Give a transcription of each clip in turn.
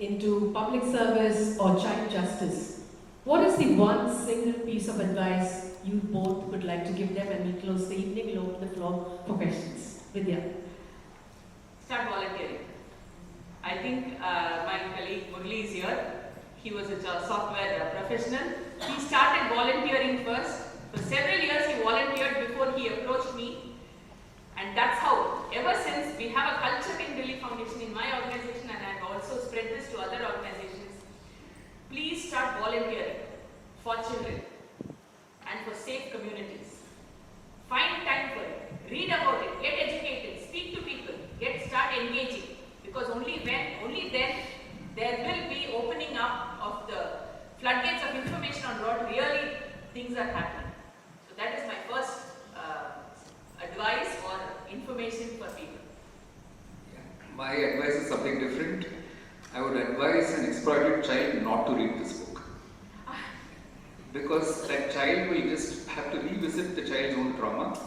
into public service or child justice, what is the one single piece of advice you both would like to give them? And we close the evening, we'll open the floor for questions. Vidya. Start volunteering. I think my colleague Murli is here. He was a software professional. He started volunteering first. For several years he volunteered before he approached me. And that's how, ever since, we have a culture in Relief Foundation in my organization, and I've also spread this to other organizations. Please start volunteering for children and for safe communities. Find time for it. Read about it. Get educated. Speak to people. Start engaging. Because only then there will be opening up of the floodgates of information on what really things are happening. So that is my first advice or information for people. Yeah. My advice is something different. I would advise an exploited child not to read this book. Because that child will just have to revisit the child's own trauma.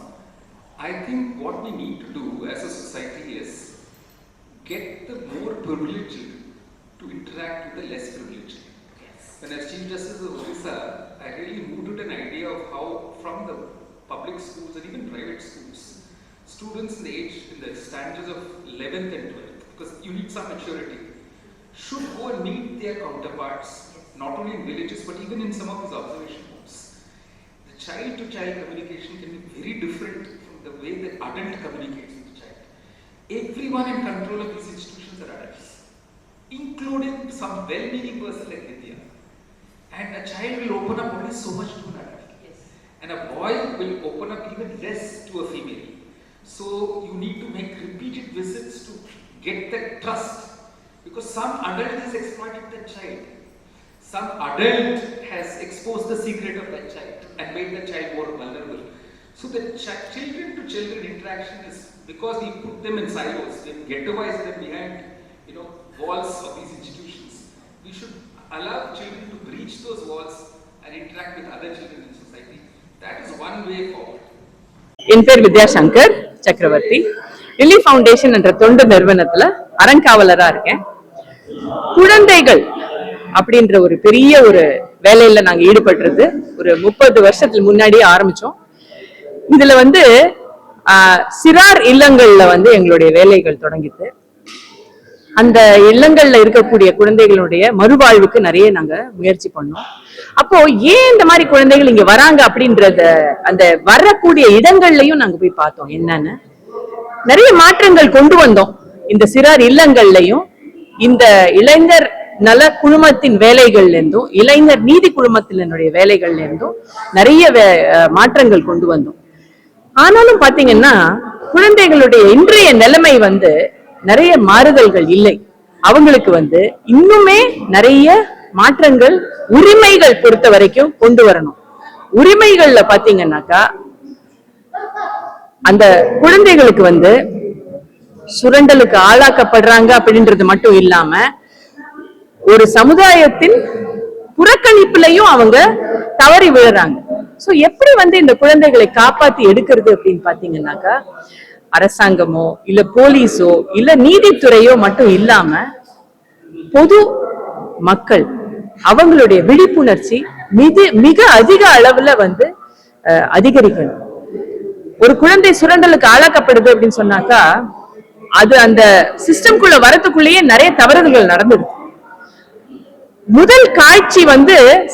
I think what we need to do as a society is get the more privileged to interact with the less privileged. Yes. When as Chief Justice of Odisha, I really mooted an idea of how from the public schools and even private schools, students in the standards of 11th and 12th, because you need some maturity, should go and meet their counterparts, not only in villages but even in some of these observation homes. The child-to-child communication can be very different from the way the adult communicates with the child. Everyone in control of these institutions are adults, including some well-meaning person like Vidya. And a child will open up only so much to an adult. Yes. And a boy will open up even less to a female. So you need to make repeated visits to get that trust. Because some adult has exploited that child. Some adult has exposed the secret of that child and made the child more vulnerable. So the children to children interaction is because we put them in silos, we ghettoize them behind walls of these institutions. We should allow children to breach those walls and interact with other children in society. That is one way forward. என் பேர் வித்யாசங்கர் சக்கரவர்த்தி. Relief foundation என்ற தொண்டு நிறுவனத்துல அறங்காவலரா இருக்கேன். குழந்தைகள் அப்படின்ற ஒரு பெரிய ஒரு வேலையில நாங்க ஈடுபடுறது ஒரு 30 வருஷத்துக்கு முன்னாடியே ஆரம்பிச்சோம். இதுல சிறார் இல்லங்கள்ல எங்களுடைய வேலைகள் தொடங்கிட்டு அந்த இல்லங்கள்ல இருக்கக்கூடிய குழந்தைகளுடைய மறுவாழ்வுக்கு நிறைய நாங்க முயற்சி பண்ணோம். அப்போ ஏன் இந்த மாதிரி குழந்தைகள் இங்க வராங்க அப்படின்றத அந்த வரக்கூடிய இடங்கள்லயும் நாங்க போய் பார்த்தோம். என்னன்னு நிறைய மாற்றங்கள் கொண்டு வந்தோம். இந்த சிறார் இல்லங்கள்லயும் இந்த இளைஞர் நல குழுமத்தின் வேலைகள்ல இருந்தும் இளைஞர் நீதி குழுமத்தினுடைய வேலைகள்ல இருந்தும் நிறைய மாற்றங்கள் கொண்டு வந்தோம். ஆனாலும் பாத்தீங்கன்னா குழந்தைகளுடைய இன்றைய நிலைமை நிறைய மாறுதல்கள் இல்லை. அவங்களுக்கு இன்னுமே நிறைய மாற்றங்கள் உரிமைகள் பொறுத்த வரைக்கும் கொண்டு வரணும். உரிமைகள்ல பாத்தீங்கன்னாக்கா அந்த குழந்தைகளுக்கு சுரண்டலுக்கு ஆளாக்கப்படுறாங்க அப்படின்றது மட்டும் இல்லாம ஒரு சமுதாயத்தின் புறக்கணிப்புலையும் அவங்க தவறி விழுறாங்க. சோ எப்படி இந்த குழந்தைகளை காப்பாத்தி எடுக்கிறது அப்படின்னு பாத்தீங்கன்னாக்கா அரசாங்கமோ இல்ல போலீஸோ இல்ல நீதித்துறையோ மட்டும் இல்லாம பொது மக்கள் அவங்களுடைய விழிப்புணர்ச்சி மிக அதிக அளவுல அதிகரிக்கணும். ஒரு குழந்தை சுரண்டலுக்கு ஆளாக்கப்படுது அப்படின்னு சொன்னாக்கா அது அந்த சிஸ்டம்குள்ள வரத்துக்குள்ளேயே நிறைய தவறுகள் நடந்துருக்கு. முதல் காட்சி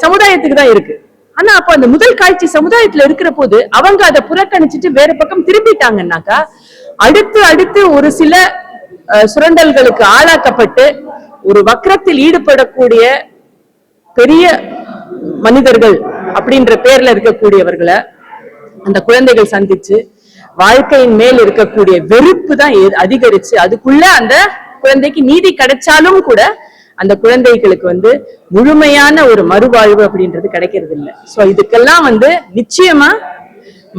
சமுதாயத்துக்கு தான் இருக்கு. ஆனா அப்ப அந்த முதல் காட்சி சமுதாயத்துல இருக்கிற போது அவங்க அதை புறக்கணிச்சுட்டு வேற பக்கம் திரும்பிட்டாங்கன்னாக்கா அடுத்து ஒரு சில சுரண்டல்களுக்கு ஆளாக்கப்பட்டு ஒரு வக்ரத்தில் ஈடுபடக்கூடிய பெரிய மனிதர்கள் அப்படின்ற பேர்ல இருக்கக்கூடியவர்களை அந்த குழந்தைகள் சந்திச்சு வாழ்க்கையின் மேல் இருக்கக்கூடிய வெறுப்பு தான் அதிகரிச்சு அதுக்குள்ள அந்த குழந்தைக்கு நீதி கிடைச்சாலும் கூட அந்த குழந்தைகளுக்கு முழுமையான ஒரு மறுவாழ்வு அப்படின்றது கிடைக்கிறது இல்லை. சோ இதுக்கெல்லாம் நிச்சயமா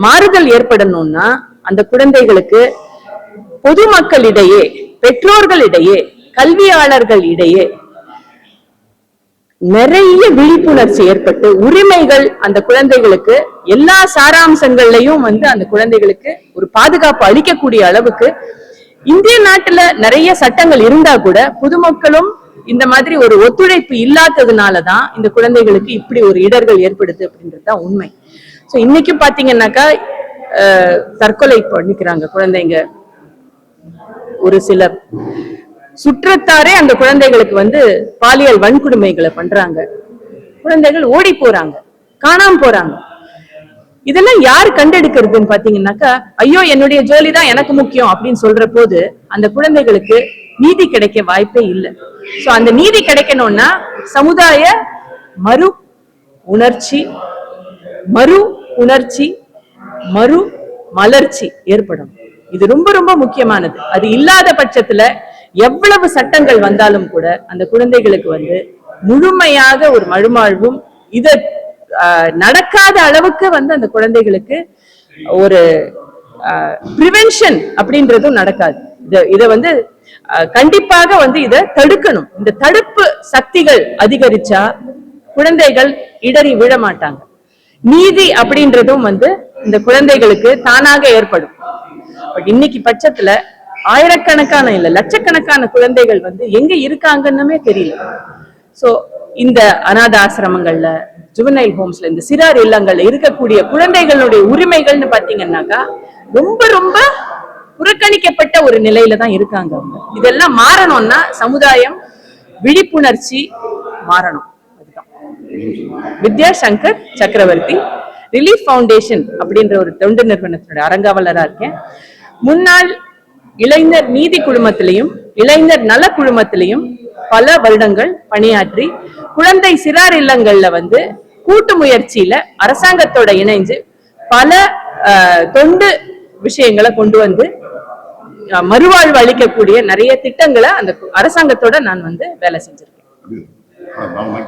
மாறுதல் ஏற்படணும்னா அந்த குழந்தைகளுக்கு பொதுமக்களிடையே பெற்றோர்களிடையே கல்வியாளர்கள் இடையே நிறைய விழிப்புணர்ச்சி ஏற்பட்டு உரிமைகள் அந்த குழந்தைகளுக்கு எல்லா சாராம்சங்கள்லயும் அந்த குழந்தைகளுக்கு ஒரு பாதுகாப்பு அளிக்கக்கூடிய அளவுக்கு இந்திய நாட்டுல நிறைய சட்டங்கள் இருந்தா கூட பொதுமக்களும் இந்த மாதிரி ஒரு ஒத்துழைப்பு இல்லாததுனாலதான் இந்த குழந்தைகளுக்கு இப்படி ஒரு இடர்கள் ஏற்படுது அப்படின்றதுதான் உண்மை. சோ இன்னைக்கு பாத்தீங்கன்னாக்கா தற்கொலை பண்ணிக்கிறாங்க குழந்தைங்க. ஒரு சில சுற்றத்தாரே அந்த குழந்தைகளுக்கு பாலியல் வன்கொடுமைகளை பண்றாங்க. குழந்தைகள் ஓடி போறாங்க, காணாம போறாங்க. இதெல்லாம் யாரு கண்டெடுக்கிறதுன்னு பாத்தீங்கன்னாக்கா, ஐயோ என்னுடைய ஜோலி தான் எனக்கு முக்கியம் அப்படின்னு சொல்ற போது அந்த குழந்தைகளுக்கு நீதி கிடைக்க வாய்ப்பே இல்லை. சோ அந்த நீதி கிடைக்கணும்னா சமுதாய மறு உணர்ச்சி மறு மலர்ச்சி ஏற்படும். இது ரொம்ப ரொம்ப முக்கியமானது. அது இல்லாத பட்சத்துல எவ்வளவு சட்டங்கள் வந்தாலும் கூட அந்த குழந்தைகளுக்கு முழுமையாக ஒரு மறுவாழ்வும் இத நடக்காத அளவுக்கு அந்த குழந்தைகளுக்கு ஒரு பிரிவென்ஷன் அப்படின்றதும் நடக்காது. இத கண்டிப்பாக இத தடுக்கணும். இந்த தடுப்பு சக்திகள் அதிகரிச்சா குழந்தைகள் இடறி விழ மாட்டாங்க. நீதி அப்படின்றதும் இந்த குழந்தைகளுக்கு தானாக ஏற்படும். பட் இன்னைக்கு பட்சத்துல ஆயிரக்கணக்கான இல்ல லட்சக்கணக்கான குழந்தைகள் எங்க இருக்காங்கன்னுமே தெரியல. சோ இந்த அநாத ஆசிரமங்கள்ல, ஜுவனைல் ஹோம்ஸ்ல, இந்த சிறார் இல்லங்கள்ல இருக்கக்கூடிய குழந்தைகளுடைய உரிமைகள்னு பாத்தீங்கன்னாக்கா ரொம்ப ரொம்ப புறக்கணிக்கப்பட்ட ஒரு நிலையில தான் இருக்காங்க. இதெல்லாம் மாறணும்னா சமுதாயம் விழிப்புணர்ச்சி மாறணும். அதுதான். வித்யாசங்கர் சக்கரவர்த்தி, ரிலீஃப் ஃபவுண்டேஷன் அப்படின்ற ஒரு தொண்டு நிறுவனத்தோட அரங்காவலரா இருக்கேன். முன்னாள் இளைஞர் நீதி குழுமத்திலையும் இளைஞர் நல குழுமத்திலையும் பல வருடங்கள் பணியாற்றி குழந்தை சிறார் இல்லங்கள்ல கூட்டு முயற்சியில அரசாங்கத்தோட இணைஞ்சு பல தொண்டு விஷயங்களை கொண்டு மறுவாழ்வு அளிக்கக்கூடிய நிறைய திட்டங்களை அந்த அரசாங்கத்தோட நான் வேலை செஞ்சிருக்கேன்.